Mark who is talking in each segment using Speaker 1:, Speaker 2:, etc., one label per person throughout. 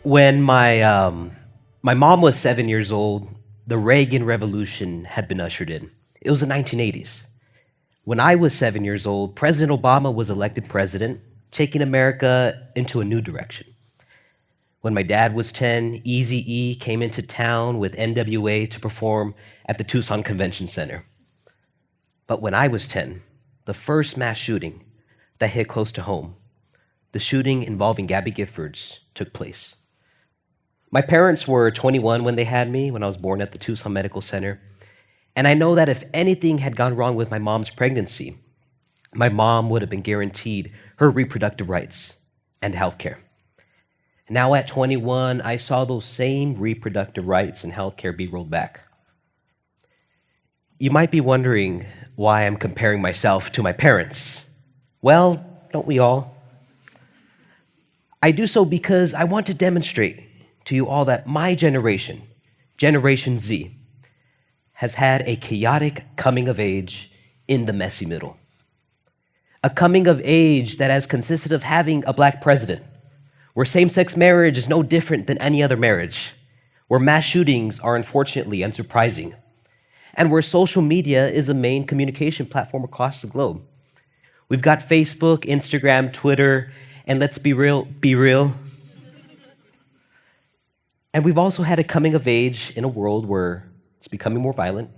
Speaker 1: When my mom was 7 years old, the Reagan Revolution had been ushered in. It was the 1980s. When I was 7 years old, President Obama was elected president, taking America into a new direction. When my dad was 10, Eazy-E came into town with NWA to perform at the Tucson Convention Center. But when I was 10, the first mass shooting that hit close to home, the shooting involving Gabby Giffords, took place. My parents were 21 when they had me, when I was born at the Tucson Medical Center. And I know that if anything had gone wrong with my mom's pregnancy, my mom would have been guaranteed her reproductive rights and health care. Now at 21, I saw those same reproductive rights and health care be rolled back. You might be wondering why I'm comparing myself to my parents. Well, don't we all? I do so because I want to demonstrate to you all that my generation, Generation Z, has had a chaotic coming of age in the messy middle. A coming of age that has consisted of having a black president, where same-sex marriage is no different than any other marriage, where mass shootings are unfortunately unsurprising, and where social media is the main communication platform across the globe. We've got Facebook, Instagram, Twitter, and let's be real. And we've also had a coming of age in a world where it's becoming more violent,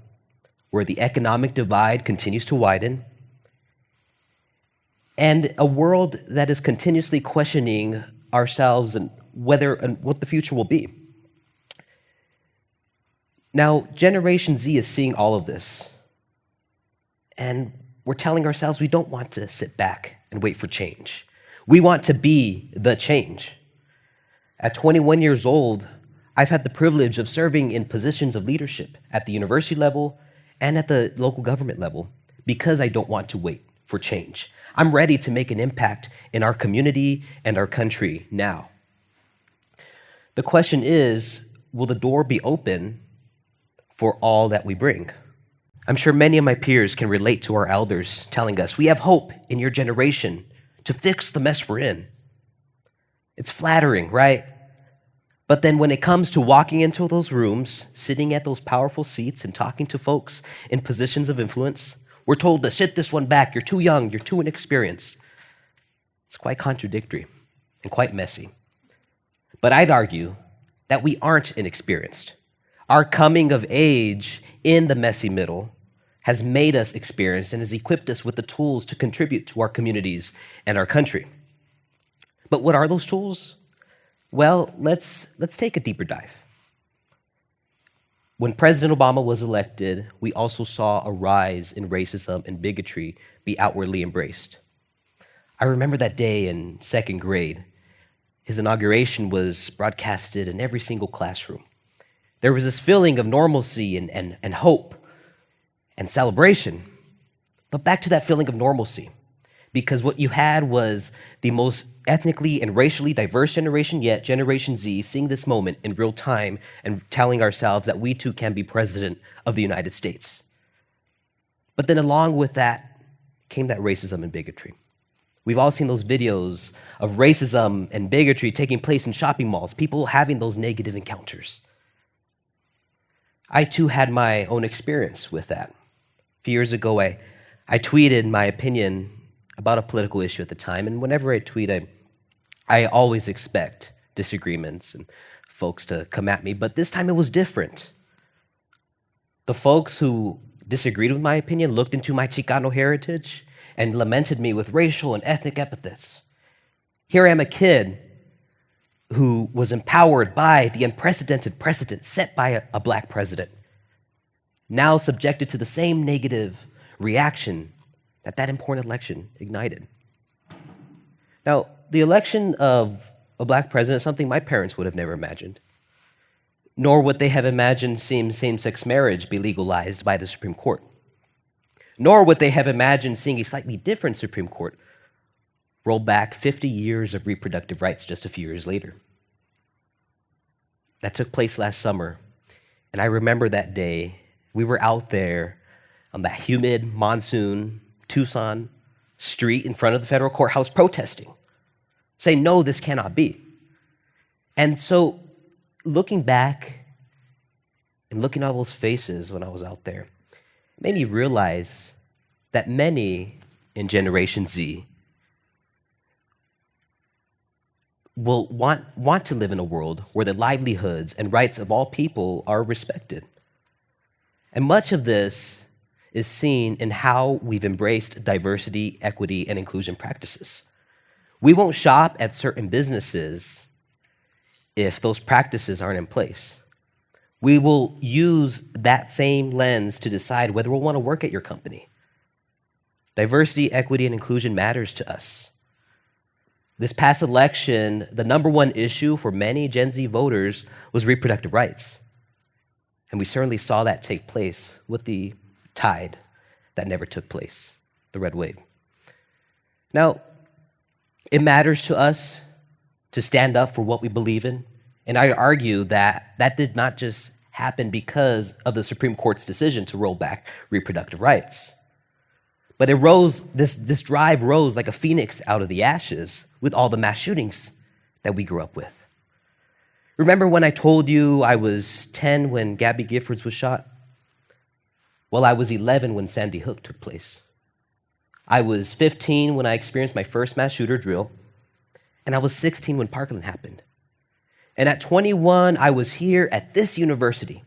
Speaker 1: where the economic divide continues to widen, and a world that is continuously questioning ourselves and whether and what the future will be. Now, Generation Z is seeing all of this, and we're telling ourselves we don't want to sit back and wait for change. We want to be the change. At 21 years old, I've had the privilege of serving in positions of leadership at the university level and at the local government level because I don't want to wait for change. I'm ready to make an impact in our community and our country now. The question is, will the door be open for all that we bring? I'm sure many of my peers can relate to our elders telling us, we have hope in your generation to fix the mess we're in. It's flattering, right? But then when it comes to walking into those rooms, sitting at those powerful seats and talking to folks in positions of influence, we're told to sit this one back. You're too young. You're too inexperienced. It's quite contradictory and quite messy. But I'd argue that we aren't inexperienced. Our coming of age in the messy middle has made us experienced and has equipped us with the tools to contribute to our communities and our country. But what are those tools? Well, let's take a deeper dive. When President Obama was elected, we also saw a rise in racism and bigotry be outwardly embraced. I remember that day in second grade. His inauguration was broadcasted in every single classroom. There was this feeling of normalcy and hope and celebration. But back to that feeling of normalcy, because what you had was the most ethnically and racially diverse generation yet, Generation Z, seeing this moment in real time and telling ourselves that we too can be president of the United States. But then along with that came that racism and bigotry. We've all seen those videos of racism and bigotry taking place in shopping malls, people having those negative encounters. I too had my own experience with that. A few years ago, I tweeted my opinion about a political issue at the time, and whenever I tweet, I always expect disagreements and folks to come at me, but this time it was different. The folks who disagreed with my opinion looked into my Chicano heritage and lamented me with racial and ethnic epithets. Here I am, a kid who was empowered by the unprecedented precedent set by a black president, now subjected to the same negative reaction that important election ignited. Now, the election of a black president is something my parents would have never imagined, nor would they have imagined seeing same-sex marriage be legalized by the Supreme Court, nor would they have imagined seeing a slightly different Supreme Court roll back 50 years of reproductive rights just a few years later. That took place last summer, and I remember that day. We were out there on that humid monsoon Tucson street in front of the federal courthouse protesting, saying, no, this cannot be. And so looking back and looking at all those faces when I was out there, it made me realize that many in Generation Z will want to live in a world where the livelihoods and rights of all people are respected. And much of this is seen in how we've embraced diversity, equity, and inclusion practices. We won't shop at certain businesses if those practices aren't in place. We will use that same lens to decide whether we'll want to work at your company. Diversity, equity, and inclusion matters to us. This past election, the number one issue for many Gen Z voters was reproductive rights. And we certainly saw that take place with the tide that never took place, the red wave. Now, it matters to us to stand up for what we believe in. And I'd argue that that did not just happen because of the Supreme Court's decision to roll back reproductive rights. But this drive rose like a phoenix out of the ashes with all the mass shootings that we grew up with. Remember when I told you I was 10 when Gabby Giffords was shot? Well, I was 11 when Sandy Hook took place. I was 15 when I experienced my first mass shooter drill, and I was 16 when Parkland happened. And at 21, I was here at this university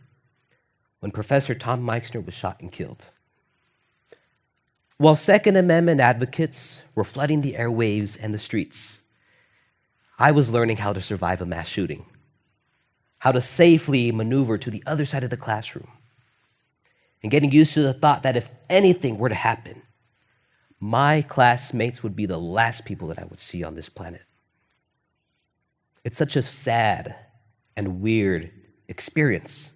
Speaker 1: when Professor Tom Meixner was shot and killed. While Second Amendment advocates were flooding the airwaves and the streets, I was learning how to survive a mass shooting, how to safely maneuver to the other side of the classroom, and getting used to the thought that if anything were to happen, my classmates would be the last people that I would see on this planet. It's such a sad and weird experience,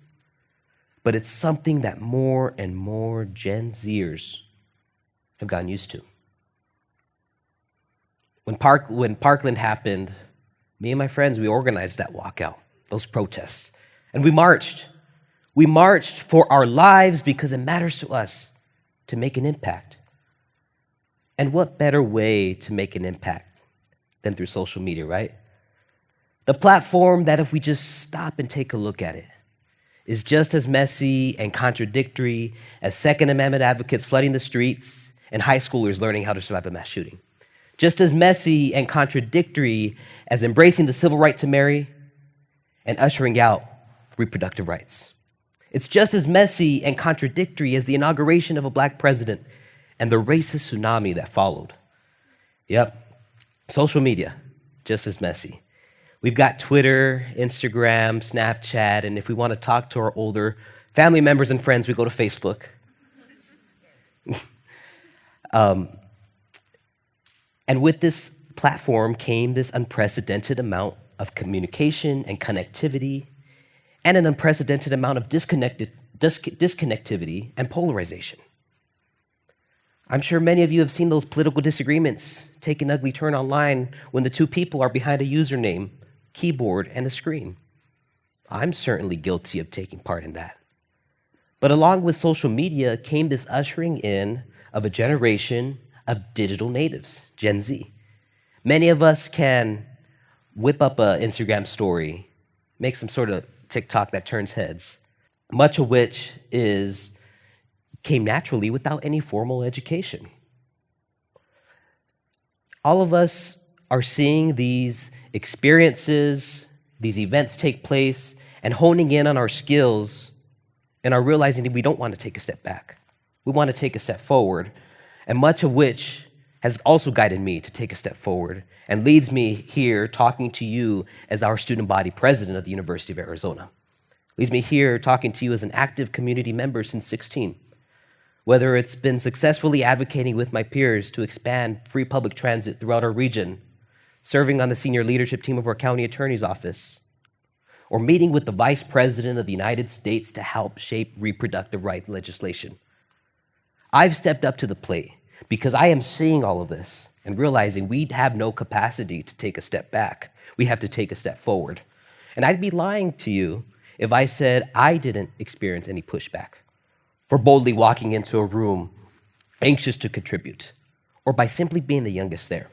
Speaker 1: but it's something that more and more Gen Zers have gotten used to. When Parkland happened, me and my friends, we organized that walkout, those protests, and we marched. We marched for our lives because it matters to us to make an impact. And what better way to make an impact than through social media, right? The platform that, if we just stop and take a look at it, is just as messy and contradictory as Second Amendment advocates flooding the streets and high schoolers learning how to survive a mass shooting. Just as messy and contradictory as embracing the civil right to marry and ushering out reproductive rights. It's just as messy and contradictory as the inauguration of a black president and the racist tsunami that followed. Yep, social media, just as messy. We've got Twitter, Instagram, Snapchat, and if we want to talk to our older family members and friends, we go to Facebook. And with this platform came this unprecedented amount of communication and connectivity, and an unprecedented amount of disconnectivity and polarization. I'm sure many of you have seen those political disagreements take an ugly turn online when the two people are behind a username, keyboard, and a screen. I'm certainly guilty of taking part in that. But along with social media came this ushering in of a generation of digital natives, Gen Z. Many of us can whip up an Instagram story, make some sort of TikTok that turns heads, much of which came naturally without any formal education. All of us are seeing these experiences, these events take place, and honing in on our skills, and are realizing that we don't want to take a step back. We want to take a step forward, and much of which has also guided me to take a step forward and leads me here talking to you as our student body president of the University of Arizona. Leads me here talking to you as an active community member since 16. Whether it's been successfully advocating with my peers to expand free public transit throughout our region, serving on the senior leadership team of our county attorney's office, or meeting with the Vice President of the United States to help shape reproductive rights legislation. I've stepped up to the plate because I am seeing all of this and realizing we have no capacity to take a step back. We have to take a step forward. And I'd be lying to you if I said I didn't experience any pushback for boldly walking into a room anxious to contribute, or by simply being the youngest there.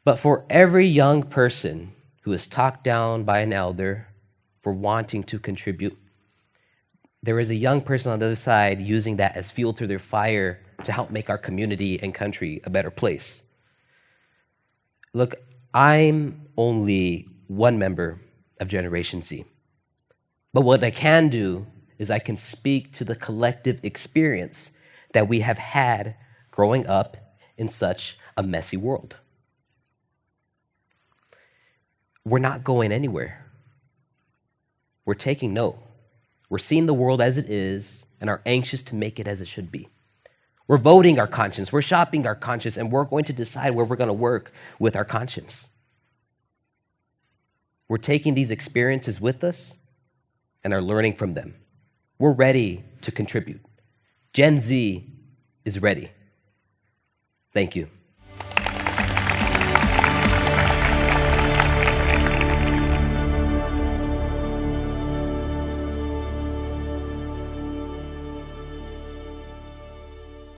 Speaker 1: But for every young person who who is talked down by an elder for wanting to contribute. There is a young person on the other side using that as fuel to their fire to help make our community and country a better place. Look, I'm only one member of Generation Z. But what I can do is I can speak to the collective experience that we have had growing up in such a messy world. We're not going anywhere. We're taking note. We're seeing the world as it is and are anxious to make it as it should be. We're voting our conscience, we're shopping our conscience, and we're going to decide where we're going to work with our conscience. We're taking these experiences with us and are learning from them. We're ready to contribute. Gen Z is ready. Thank you.